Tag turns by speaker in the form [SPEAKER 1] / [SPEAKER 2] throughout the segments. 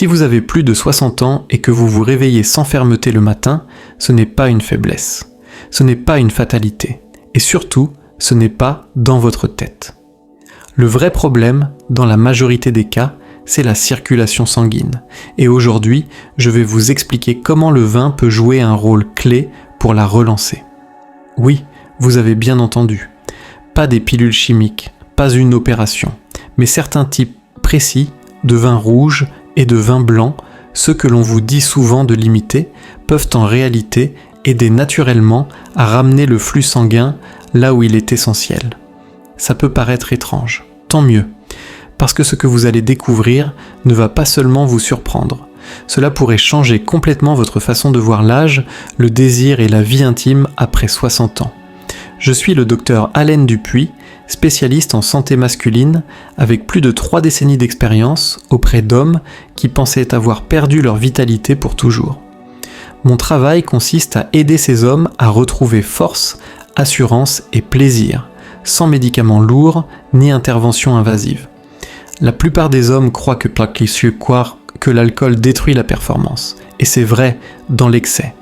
[SPEAKER 1] Si vous avez plus de 60 ans et que vous vous réveillez sans fermeté le matin, ce n'est pas une faiblesse. Ce n'est pas une fatalité. Et surtout, ce n'est pas dans votre tête. Le vrai problème, dans la majorité des cas, c'est la circulation sanguine. Et aujourd'hui, je vais vous expliquer comment le vin peut jouer un rôle clé pour la relancer. Oui, vous avez bien entendu. Pas des pilules chimiques, pas une opération, mais certains types précis de vin rouge et de vin blanc, ceux que l'on vous dit souvent de limiter, peuvent en réalité aider naturellement à ramener le flux sanguin là où il est essentiel. Ça peut paraître étrange, tant mieux, parce que ce que vous allez découvrir ne va pas seulement vous surprendre. Cela pourrait changer complètement votre façon de voir l'âge, le désir et la vie intime après 60 ans. Je suis le docteur Alain Dupuis, spécialiste en santé masculine, avec plus de 3 décennies d'expérience auprès d'hommes qui pensaient avoir perdu leur vitalité pour toujours. Mon travail consiste à aider ces hommes à retrouver force, assurance et plaisir, sans médicaments lourds ni intervention invasive. La plupart des hommes croient que l'alcool détruit la performance, et c'est vrai dans l'excès.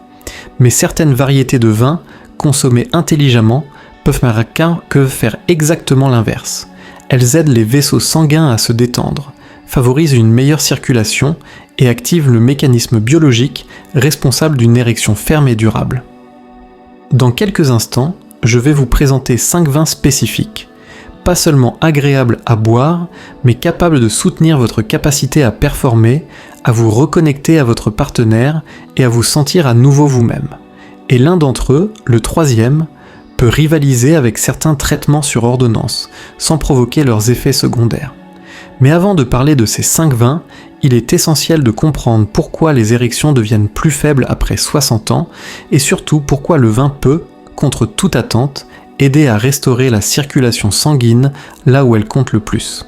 [SPEAKER 1] Mais certaines variétés de vin, consommées intelligemment, peuvent faire exactement l'inverse. Elles aident les vaisseaux sanguins à se détendre, favorisent une meilleure circulation et activent le mécanisme biologique responsable d'une érection ferme et durable. Dans quelques instants, je vais vous présenter 5 vins spécifiques, pas seulement agréables à boire, mais capables de soutenir votre capacité à performer, à vous reconnecter à votre partenaire et à vous sentir à nouveau vous-même. Et l'un d'entre eux, le 3e, peut rivaliser avec certains traitements sur ordonnance, sans provoquer leurs effets secondaires. Mais avant de parler de ces 5 vins, il est essentiel de comprendre pourquoi les érections deviennent plus faibles après 60 ans, et surtout pourquoi le vin peut, contre toute attente, aider à restaurer la circulation sanguine là où elle compte le plus.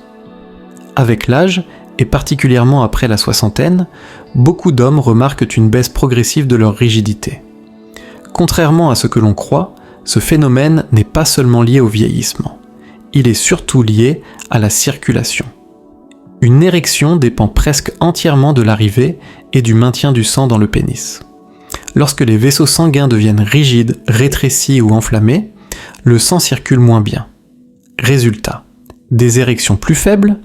[SPEAKER 1] Avec l'âge, et particulièrement après la soixantaine, beaucoup d'hommes remarquent une baisse progressive de leur rigidité. Contrairement à ce que l'on croit, ce phénomène n'est pas seulement lié au vieillissement, il est surtout lié à la circulation. Une érection dépend presque entièrement de l'arrivée et du maintien du sang dans le pénis. Lorsque les vaisseaux sanguins deviennent rigides, rétrécis ou enflammés, le sang circule moins bien. Résultat, des érections plus faibles,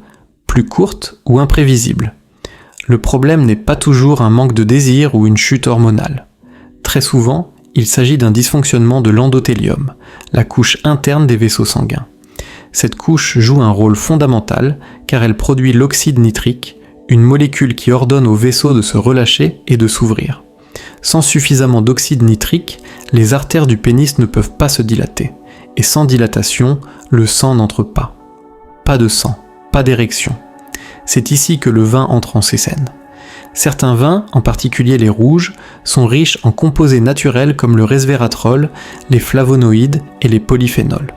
[SPEAKER 1] plus courtes ou imprévisibles. Le problème n'est pas toujours un manque de désir ou une chute hormonale. Très souvent, il s'agit d'un dysfonctionnement de l'endothélium, la couche interne des vaisseaux sanguins. Cette couche joue un rôle fondamental car elle produit l'oxyde nitrique, une molécule qui ordonne aux vaisseaux de se relâcher et de s'ouvrir. Sans suffisamment d'oxyde nitrique, les artères du pénis ne peuvent pas se dilater, et sans dilatation, le sang n'entre pas. Pas de sang, pas d'érection. C'est ici que le vin entre en scène. Certains vins, en particulier les rouges, sont riches en composés naturels comme le resveratrol, les flavonoïdes et les polyphénols.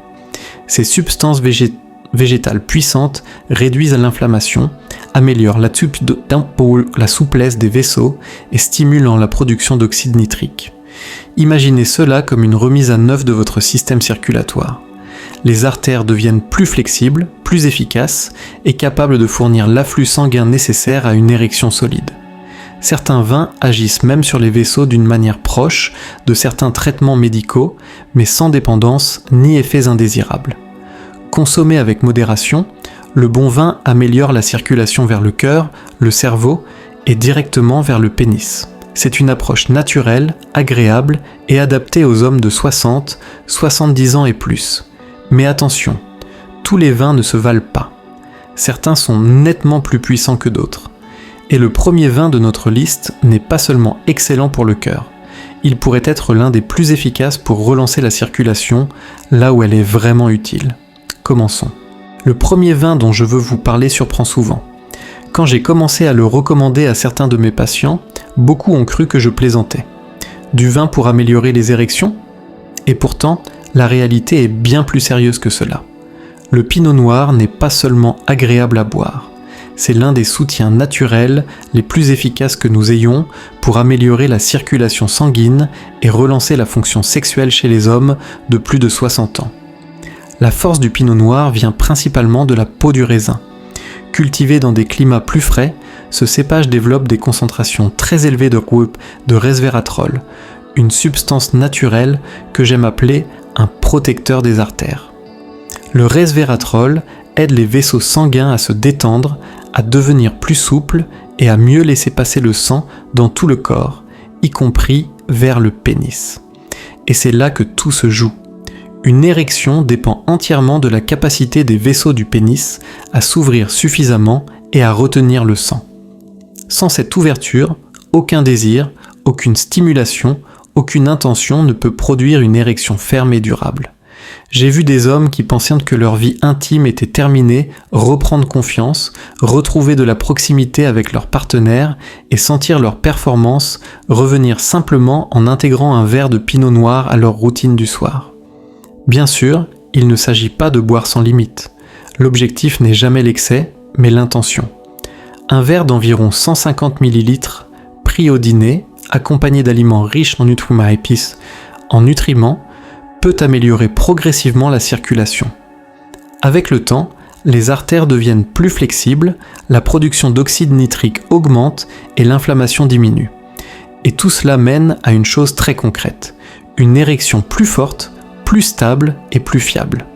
[SPEAKER 1] Ces substances végétales puissantes réduisent l'inflammation, améliorent la souplesse des vaisseaux et stimulent la production d'oxyde nitrique. Imaginez cela comme une remise à neuf de votre système circulatoire. Les artères deviennent plus flexibles, plus efficaces et capables de fournir l'afflux sanguin nécessaire à une érection solide. Certains vins agissent même sur les vaisseaux d'une manière proche de certains traitements médicaux, mais sans dépendance ni effets indésirables. Consommé avec modération, le bon vin améliore la circulation vers le cœur, le cerveau et directement vers le pénis. C'est une approche naturelle, agréable et adaptée aux hommes de 60, 70 ans et plus. Mais attention, tous les vins ne se valent pas. Certains sont nettement plus puissants que d'autres. Et le premier vin de notre liste n'est pas seulement excellent pour le cœur, il pourrait être l'un des plus efficaces pour relancer la circulation là où elle est vraiment utile. Commençons. Le premier vin dont je veux vous parler surprend souvent. Quand j'ai commencé à le recommander à certains de mes patients, beaucoup ont cru que je plaisantais. Du vin pour améliorer les érections ? Et pourtant, la réalité est bien plus sérieuse que cela. Le pinot noir n'est pas seulement agréable à boire. C'est l'un des soutiens naturels les plus efficaces que nous ayons pour améliorer la circulation sanguine et relancer la fonction sexuelle chez les hommes de plus de 60 ans. La force du pinot noir vient principalement de la peau du raisin. Cultivé dans des climats plus frais, ce cépage développe des concentrations très élevées de resveratrol, une substance naturelle que j'aime appeler un protecteur des artères. Le resveratrol aide les vaisseaux sanguins à se détendre, à devenir plus souples et à mieux laisser passer le sang dans tout le corps, y compris vers le pénis. Et c'est là que tout se joue. Une érection dépend entièrement de la capacité des vaisseaux du pénis à s'ouvrir suffisamment et à retenir le sang. Sans cette ouverture, aucun désir, aucune stimulation, aucune intention ne peut produire une érection ferme et durable. J'ai vu des hommes qui pensaient que leur vie intime était terminée, reprendre confiance, retrouver de la proximité avec leur partenaire et sentir leur performance revenir simplement en intégrant un verre de pinot noir à leur routine du soir. Bien sûr, il ne s'agit pas de boire sans limite. L'objectif n'est jamais l'excès, mais l'intention. Un verre d'environ 150 ml pris au dîner, accompagné d'aliments riches en nutriments, peut améliorer progressivement la circulation. Avec le temps, les artères deviennent plus flexibles, la production d'oxyde nitrique augmente et l'inflammation diminue. Et tout cela mène à une chose très concrète, une érection plus forte, plus stable et plus fiable.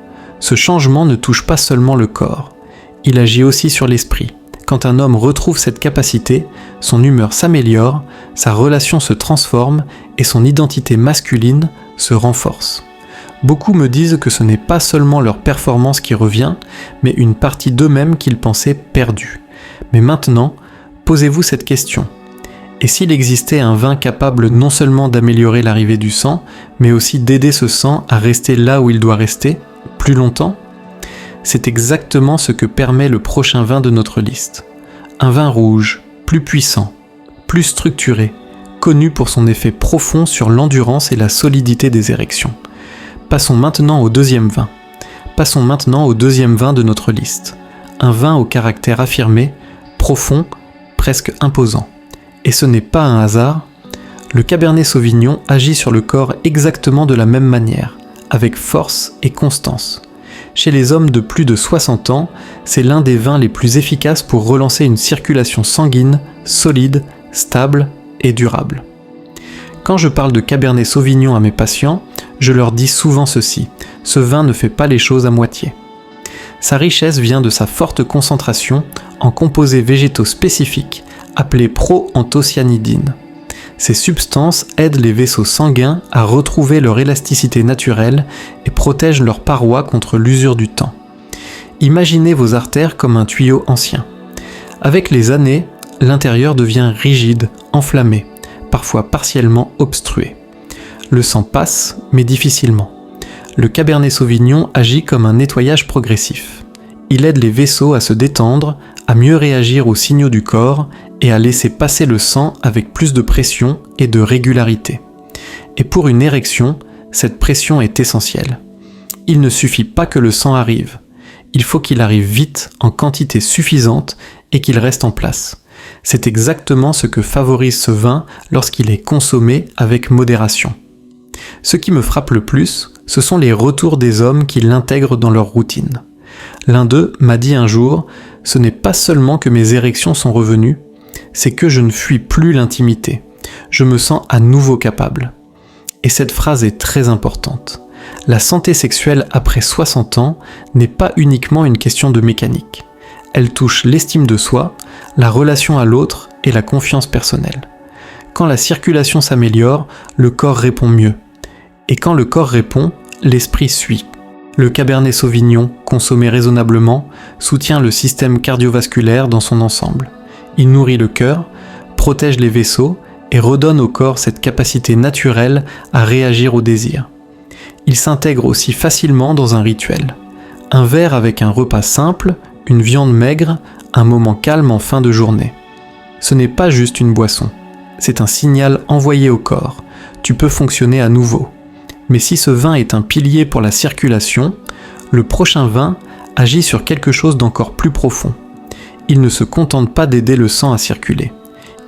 [SPEAKER 1] Ce changement ne touche pas seulement le corps, il agit aussi sur l'esprit. Quand un homme retrouve cette capacité, son humeur s'améliore, sa relation se transforme et son identité masculine se renforce. Beaucoup me disent que ce n'est pas seulement leur performance qui revient, mais une partie d'eux-mêmes qu'ils pensaient perdue. Mais maintenant, posez-vous cette question. Et s'il existait un vin capable non seulement d'améliorer l'arrivée du sang, mais aussi d'aider ce sang à rester là où il doit rester, plus longtemps ? C'est exactement ce que permet le prochain vin de notre liste. Un vin rouge, plus puissant, plus structuré, connu pour son effet profond sur l'endurance et la solidité des érections. Passons maintenant au deuxième vin. Passons maintenant au deuxième vin de notre liste. Un vin au caractère affirmé, profond, presque imposant. Et ce n'est pas un hasard. Le Cabernet Sauvignon agit sur le corps exactement de la même manière, avec force et constance. Chez les hommes de plus de 60 ans, c'est l'un des vins les plus efficaces pour relancer une circulation sanguine, solide, stable et durable. Quand je parle de Cabernet Sauvignon à mes patients, je leur dis souvent ceci, ce vin ne fait pas les choses à moitié. Sa richesse vient de sa forte concentration en composés végétaux spécifiques, appelés proanthocyanidines. Ces substances aident les vaisseaux sanguins à retrouver leur élasticité naturelle et protègent leurs parois contre l'usure du temps. Imaginez vos artères comme un tuyau ancien. Avec les années, l'intérieur devient rigide, enflammé, parfois partiellement obstrué. Le sang passe, mais difficilement. Le Cabernet Sauvignon agit comme un nettoyage progressif. Il aide les vaisseaux à se détendre, à mieux réagir aux signaux du corps et à laisser passer le sang avec plus de pression et de régularité. Et pour une érection, cette pression est essentielle. Il ne suffit pas que le sang arrive. Il faut qu'il arrive vite, en quantité suffisante, et qu'il reste en place. C'est exactement ce que favorise ce vin lorsqu'il est consommé avec modération. Ce qui me frappe le plus, ce sont les retours des hommes qui l'intègrent dans leur routine. L'un d'eux m'a dit un jour « Ce n'est pas seulement que mes érections sont revenues, c'est que je ne fuis plus l'intimité. Je me sens à nouveau capable. » Et cette phrase est très importante. La santé sexuelle après 60 ans n'est pas uniquement une question de mécanique. Elle touche l'estime de soi, la relation à l'autre et la confiance personnelle. Quand la circulation s'améliore, le corps répond mieux. Et quand le corps répond, l'esprit suit. Le Cabernet Sauvignon, consommé raisonnablement, soutient le système cardiovasculaire dans son ensemble. Il nourrit le cœur, protège les vaisseaux et redonne au corps cette capacité naturelle à réagir au désir. Il s'intègre aussi facilement dans un rituel. Un verre avec un repas simple, une viande maigre, un moment calme en fin de journée. Ce n'est pas juste une boisson, c'est un signal envoyé au corps. Tu peux fonctionner à nouveau. Mais si ce vin est un pilier pour la circulation, le prochain vin agit sur quelque chose d'encore plus profond. Il ne se contente pas d'aider le sang à circuler.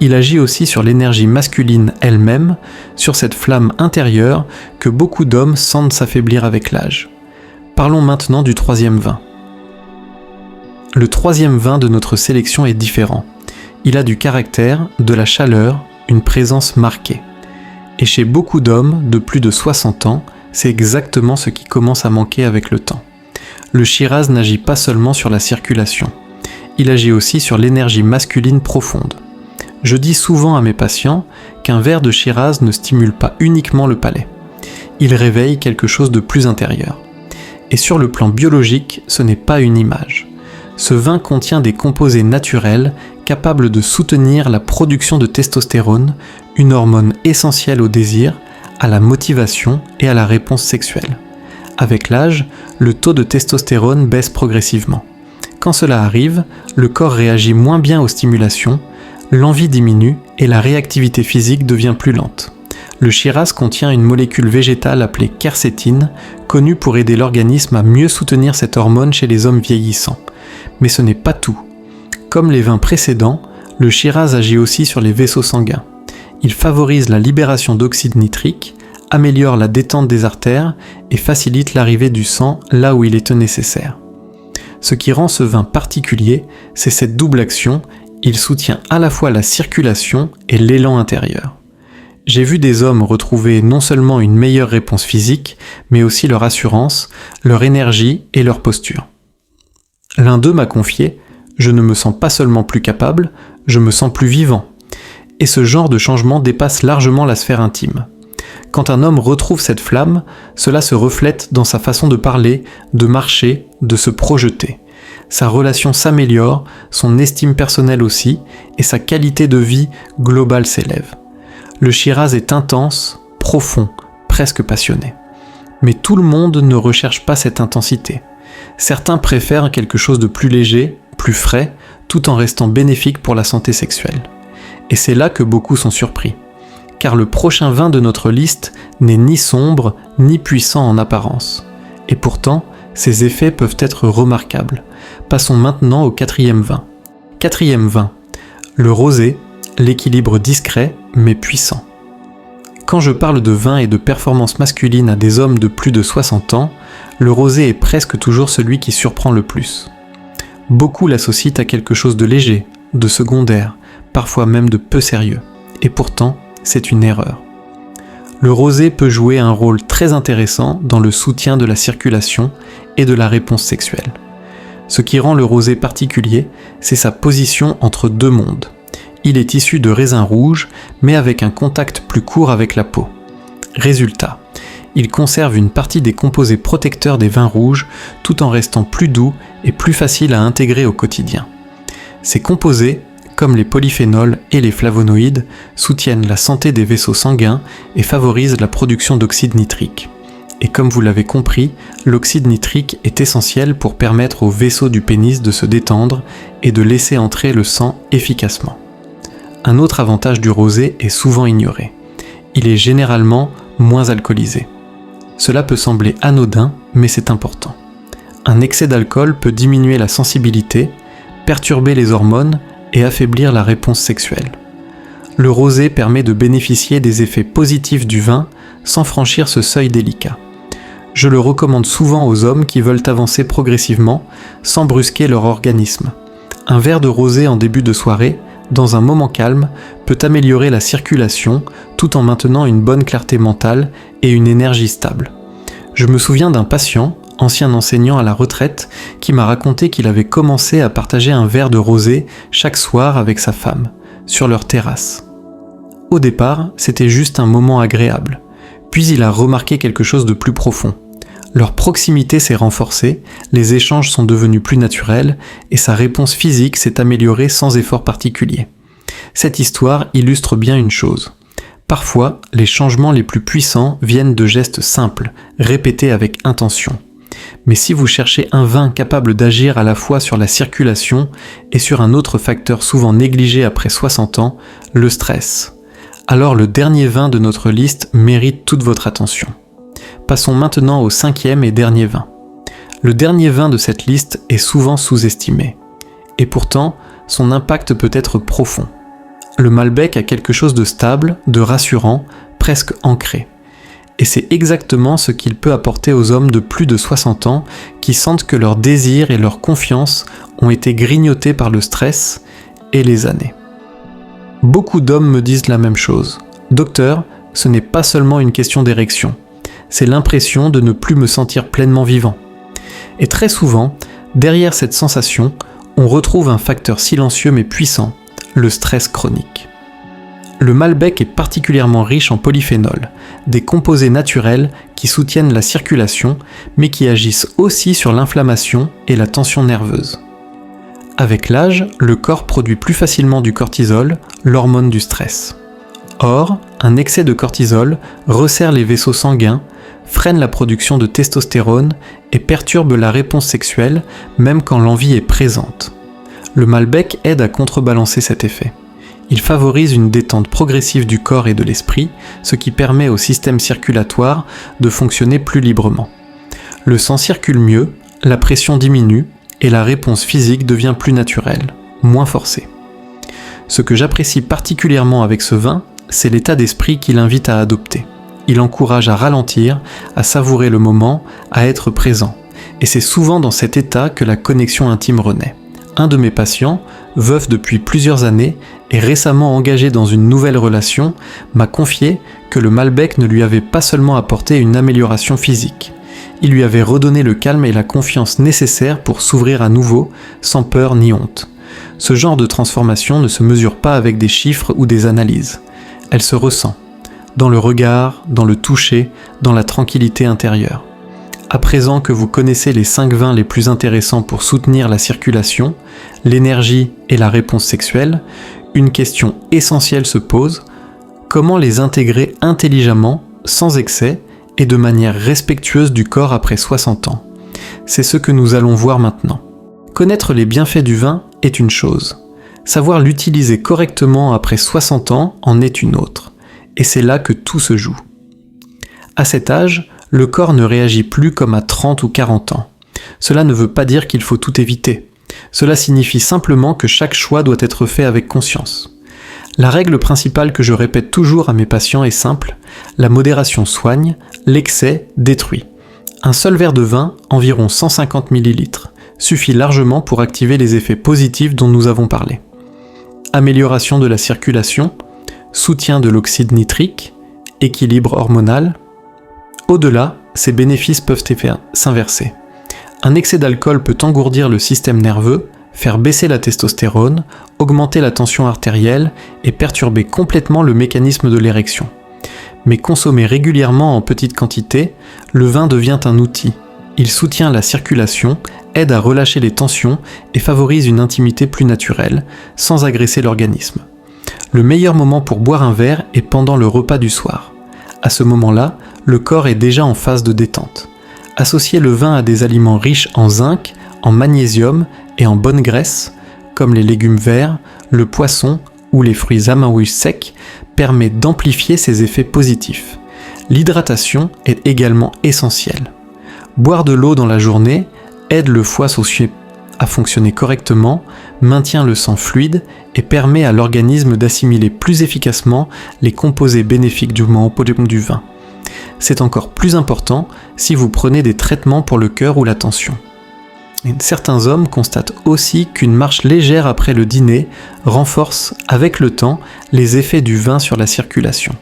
[SPEAKER 1] Il agit aussi sur l'énergie masculine elle-même, sur cette flamme intérieure que beaucoup d'hommes sentent s'affaiblir avec l'âge. Parlons maintenant du troisième vin. Le troisième vin de notre sélection est différent. Il a du caractère, de la chaleur, une présence marquée. Et chez beaucoup d'hommes de plus de 60 ans, c'est exactement ce qui commence à manquer avec le temps. Le Shiraz n'agit pas seulement sur la circulation, il agit aussi sur l'énergie masculine profonde. Je dis souvent à mes patients qu'un verre de Shiraz ne stimule pas uniquement le palais, il réveille quelque chose de plus intérieur. Et sur le plan biologique, ce n'est pas une image. Ce vin contient des composés naturels capables de soutenir la production de testostérone, une hormone essentielle au désir, à la motivation et à la réponse sexuelle. Avec l'âge, le taux de testostérone baisse progressivement. Quand cela arrive, le corps réagit moins bien aux stimulations, l'envie diminue et la réactivité physique devient plus lente. Le Shiraz contient une molécule végétale appelée quercétine, connue pour aider l'organisme à mieux soutenir cette hormone chez les hommes vieillissants. Mais ce n'est pas tout. Comme les vins précédents, le Shiraz agit aussi sur les vaisseaux sanguins. Il favorise la libération d'oxyde nitrique, améliore la détente des artères et facilite l'arrivée du sang là où il est nécessaire. Ce qui rend ce vin particulier, c'est cette double action, il soutient à la fois la circulation et l'élan intérieur. J'ai vu des hommes retrouver non seulement une meilleure réponse physique, mais aussi leur assurance, leur énergie et leur posture. L'un d'eux m'a confié « Je ne me sens pas seulement plus capable, je me sens plus vivant ». Et ce genre de changement dépasse largement la sphère intime. Quand un homme retrouve cette flamme, cela se reflète dans sa façon de parler, de marcher, de se projeter. Sa relation s'améliore, son estime personnelle aussi, et sa qualité de vie globale s'élève. Le Shiraz est intense, profond, presque passionné. Mais tout le monde ne recherche pas cette intensité. Certains préfèrent quelque chose de plus léger, plus frais, tout en restant bénéfique pour la santé sexuelle. Et c'est là que beaucoup sont surpris. Car le prochain vin de notre liste n'est ni sombre, ni puissant en apparence. Et pourtant, ses effets peuvent être remarquables. Passons maintenant au 4e vin. 4e vin, le rosé, l'équilibre discret mais puissant. Quand je parle de vin et de performance masculine à des hommes de plus de 60 ans, le rosé est presque toujours celui qui surprend le plus. Beaucoup l'associent à quelque chose de léger, de secondaire, parfois même de peu sérieux. Et pourtant, c'est une erreur. Le rosé peut jouer un rôle très intéressant dans le soutien de la circulation et de la réponse sexuelle. Ce qui rend le rosé particulier, c'est sa position entre deux mondes. Il est issu de raisins rouges, mais avec un contact plus court avec la peau. Résultat, il conserve une partie des composés protecteurs des vins rouges, tout en restant plus doux et plus facile à intégrer au quotidien. Ces composés, comme les polyphénols et les flavonoïdes, soutiennent la santé des vaisseaux sanguins et favorisent la production d'oxyde nitrique. Et comme vous l'avez compris, l'oxyde nitrique est essentiel pour permettre aux vaisseaux du pénis de se détendre et de laisser entrer le sang efficacement. Un autre avantage du rosé est souvent ignoré. Il est généralement moins alcoolisé. Cela peut sembler anodin, mais c'est important. Un excès d'alcool peut diminuer la sensibilité, perturber les hormones et affaiblir la réponse sexuelle. Le rosé permet de bénéficier des effets positifs du vin sans franchir ce seuil délicat. Je le recommande souvent aux hommes qui veulent avancer progressivement sans brusquer leur organisme. Un verre de rosé en début de soirée, dans un moment calme, peut améliorer la circulation tout en maintenant une bonne clarté mentale et une énergie stable. Je me souviens d'un patient, ancien enseignant à la retraite, qui m'a raconté qu'il avait commencé à partager un verre de rosé chaque soir avec sa femme, sur leur terrasse. Au départ, c'était juste un moment agréable, puis il a remarqué quelque chose de plus profond. Leur proximité s'est renforcée, les échanges sont devenus plus naturels et sa réponse physique s'est améliorée sans effort particulier. Cette histoire illustre bien une chose. Parfois, les changements les plus puissants viennent de gestes simples, répétés avec intention. Mais si vous cherchez un vin capable d'agir à la fois sur la circulation et sur un autre facteur souvent négligé après 60 ans, le stress, alors le dernier vin de notre liste mérite toute votre attention. Passons maintenant au 5e et dernier vin. Le dernier vin de cette liste est souvent sous-estimé. Et pourtant, son impact peut être profond. Le Malbec a quelque chose de stable, de rassurant, presque ancré. Et c'est exactement ce qu'il peut apporter aux hommes de plus de 60 ans qui sentent que leur désir et leur confiance ont été grignotés par le stress et les années. Beaucoup d'hommes me disent la même chose. Docteur, ce n'est pas seulement une question d'érection. C'est l'impression de ne plus me sentir pleinement vivant. Et très souvent, derrière cette sensation, on retrouve un facteur silencieux mais puissant, le stress chronique. Le Malbec est particulièrement riche en polyphénols, des composés naturels qui soutiennent la circulation, mais qui agissent aussi sur l'inflammation et la tension nerveuse. Avec l'âge, le corps produit plus facilement du cortisol, l'hormone du stress. Or, un excès de cortisol resserre les vaisseaux sanguins, freine la production de testostérone et perturbe la réponse sexuelle, même quand l'envie est présente. Le Malbec aide à contrebalancer cet effet. Il favorise une détente progressive du corps et de l'esprit, ce qui permet au système circulatoire de fonctionner plus librement. Le sang circule mieux, la pression diminue et la réponse physique devient plus naturelle, moins forcée. Ce que j'apprécie particulièrement avec ce vin, c'est l'état d'esprit qu'il invite à adopter. Il encourage à ralentir, à savourer le moment, à être présent. Et c'est souvent dans cet état que la connexion intime renaît. Un de mes patients, veuf depuis plusieurs années et récemment engagé dans une nouvelle relation, m'a confié que le Malbec ne lui avait pas seulement apporté une amélioration physique. Il lui avait redonné le calme et la confiance nécessaires pour s'ouvrir à nouveau, sans peur ni honte. Ce genre de transformation ne se mesure pas avec des chiffres ou des analyses. Elle se ressent, dans le regard, dans le toucher, dans la tranquillité intérieure. À présent que vous connaissez les 5 vins les plus intéressants pour soutenir la circulation, l'énergie et la réponse sexuelle, une question essentielle se pose: comment les intégrer intelligemment, sans excès et de manière respectueuse du corps après 60 ans? C'est ce que nous allons voir maintenant. Connaître les bienfaits du vin est une chose. Savoir l'utiliser correctement après 60 ans en est une autre. Et c'est là que tout se joue. À cet âge, le corps ne réagit plus comme à 30 ou 40 ans. Cela ne veut pas dire qu'il faut tout éviter. Cela signifie simplement que chaque choix doit être fait avec conscience. La règle principale que je répète toujours à mes patients est simple: la modération soigne, l'excès détruit. Un seul verre de vin, environ 150 ml, suffit largement pour activer les effets positifs dont nous avons parlé. Amélioration de la circulation, soutien de l'oxyde nitrique, équilibre hormonal. Au-delà, ces bénéfices peuvent s'inverser. Un excès d'alcool peut engourdir le système nerveux, faire baisser la testostérone, augmenter la tension artérielle et perturber complètement le mécanisme de l'érection. Mais consommé régulièrement en petite quantité, le vin devient un outil. Il soutient la circulation, aide à relâcher les tensions et favorise une intimité plus naturelle, sans agresser l'organisme. Le meilleur moment pour boire un verre est pendant le repas du soir. À ce moment-là, le corps est déjà en phase de détente. Associer le vin à des aliments riches en zinc, en magnésium et en bonne graisse, comme les légumes verts, le poisson ou les fruits amanouis secs, permet d'amplifier ces effets positifs. L'hydratation est également essentielle. Boire de l'eau dans la journée aide le foie à fonctionner correctement, maintient le sang fluide et permet à l'organisme d'assimiler plus efficacement les composés bénéfiques du vin. C'est encore plus important si vous prenez des traitements pour le cœur ou la tension. Et certains hommes constatent aussi qu'une marche légère après le dîner renforce avec le temps les effets du vin sur la circulation.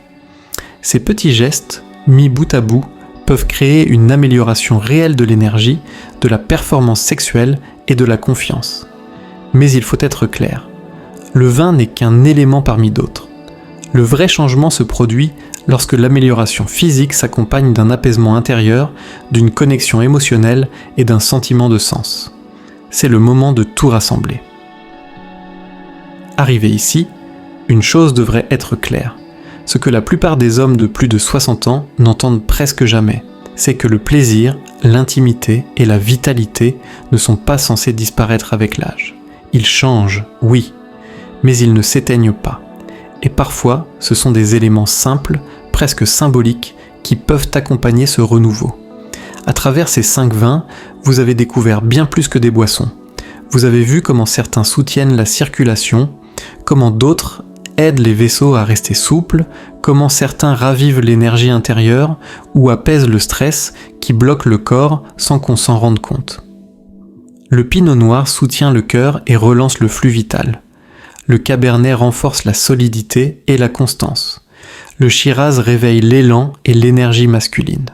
[SPEAKER 1] Ces petits gestes, mis bout à bout, peuvent créer une amélioration réelle de l'énergie, de la performance sexuelle et de la confiance. Mais il faut être clair, le vin n'est qu'un élément parmi d'autres. Le vrai changement se produit lorsque l'amélioration physique s'accompagne d'un apaisement intérieur, d'une connexion émotionnelle et d'un sentiment de sens. C'est le moment de tout rassembler. Arrivé ici, une chose devrait être claire. Ce que la plupart des hommes de plus de 60 ans n'entendent presque jamais, c'est que le plaisir, l'intimité et la vitalité ne sont pas censés disparaître avec l'âge. Ils changent, oui, mais ils ne s'éteignent pas. Et parfois, ce sont des éléments simples, presque symboliques, qui peuvent accompagner ce renouveau. À travers ces 5 vins, vous avez découvert bien plus que des boissons. Vous avez vu comment certains soutiennent la circulation, comment d'autres aident les vaisseaux à rester souples, comment certains ravivent l'énergie intérieure ou apaisent le stress qui bloque le corps sans qu'on s'en rende compte. Le pinot noir soutient le cœur et relance le flux vital. le cabernet renforce la solidité et la constance. Le shiraz réveille l'élan et l'énergie masculine.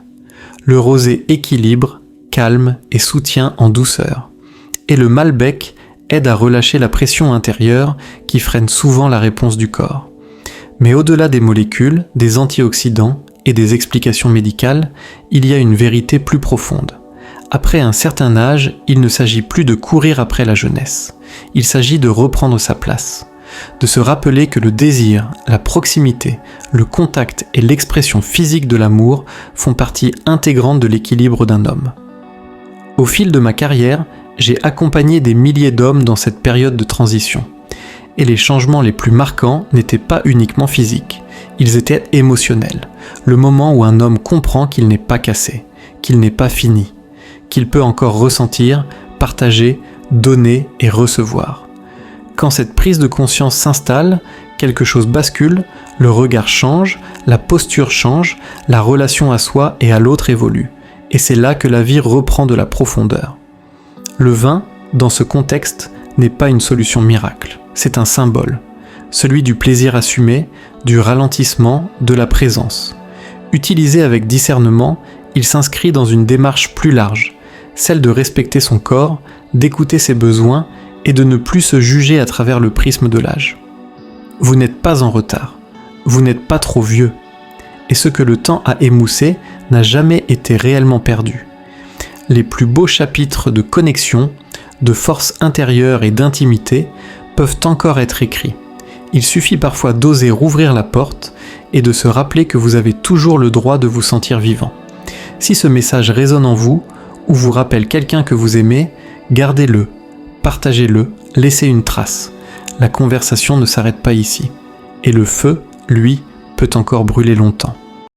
[SPEAKER 1] Le rosé équilibre, calme et soutient en douceur. Et le malbec aide à relâcher la pression intérieure qui freine souvent la réponse du corps. Mais au-delà des molécules, des antioxydants et des explications médicales, il y a une vérité plus profonde. Après un certain âge, il ne s'agit plus de courir après la jeunesse. Il s'agit de reprendre sa place, de se rappeler que le désir, la proximité, le contact et l'expression physique de l'amour font partie intégrante de l'équilibre d'un homme. Au fil de ma carrière, j'ai accompagné des milliers d'hommes dans cette période de transition. Et les changements les plus marquants n'étaient pas uniquement physiques, ils étaient émotionnels. Le moment où un homme comprend qu'il n'est pas cassé, qu'il n'est pas fini, qu'il peut encore ressentir, partager, donner et recevoir. Quand cette prise de conscience s'installe, quelque chose bascule, le regard change, la posture change, la relation à soi et à l'autre évolue. Et c'est là que la vie reprend de la profondeur. Le vin, dans ce contexte, n'est pas une solution miracle, c'est un symbole, celui du plaisir assumé, du ralentissement, de la présence. Utilisé avec discernement, il s'inscrit dans une démarche plus large, celle de respecter son corps, d'écouter ses besoins et de ne plus se juger à travers le prisme de l'âge. Vous n'êtes pas en retard, vous n'êtes pas trop vieux, et ce que le temps a émoussé n'a jamais été réellement perdu. Les plus beaux chapitres de connexion, de force intérieure et d'intimité peuvent encore être écrits. Il suffit parfois d'oser rouvrir la porte et de se rappeler que vous avez toujours le droit de vous sentir vivant. Si ce message résonne en vous ou vous rappelle quelqu'un que vous aimez, gardez-le, partagez-le, laissez une trace. La conversation ne s'arrête pas ici. Et le feu, lui, peut encore brûler longtemps.